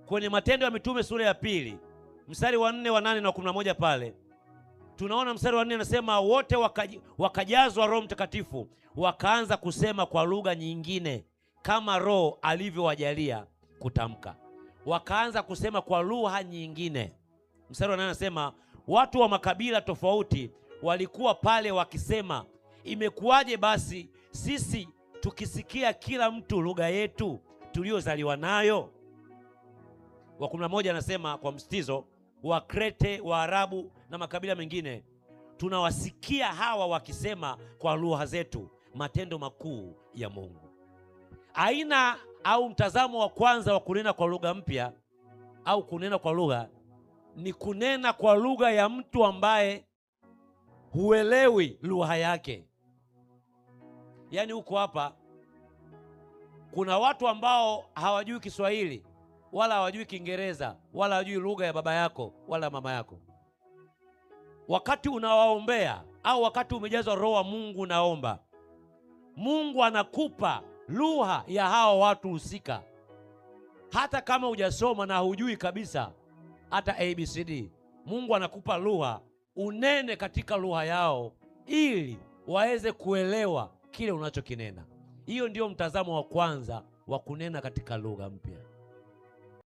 Kwenye Matendo ya Mitume sura ya 2 mstari wa 4, wa 8 na 11 pale tunaona mstari wa 4 anasema wote wakajazwa Roho Mtakatifu, wakaanza kusema kwa lugha nyingine kama Roho alivyowajalia kutamka. Wakaanza kusema kwa lugha nyingine. Mstari wa 8 anasema watu wa makabila tofauti walikuwa pale wakisema, imekuwaje basi sisi tukisikia kila mtu lugha yetu tuliyozaliwa nayo? Wa 11 anasema kwa msitizo, Wakrete, Waarabu na makabila mengine tunawasikia hawa wakisema kwa lugha zetu matendo makuu ya Mungu. Aina au mtazamo wa kwanza wa kunena kwa lugha mpya au kunena kwa lugha ni kunena kwa lugha ya mtu ambaye huelewi lugha yake. Yaani huko hapa kuna watu ambao hawajui Kiswahili wala hawajui Kiingereza wala hawajui lugha ya baba yako wala mama yako. Wakati unawaombea au wakati umejazwa Roho wa Mungu unaomba, Mungu anakupa lugha ya hao watu husika. Hata kama hujasoma na hujui kabisa hata ABCD, Mungu anakupa lugha unene katika lugha yao ili waweze kuelewa kile unachokinena. Hiyo ndio mtazamo wa kwanza wa kunena katika lugha mpya.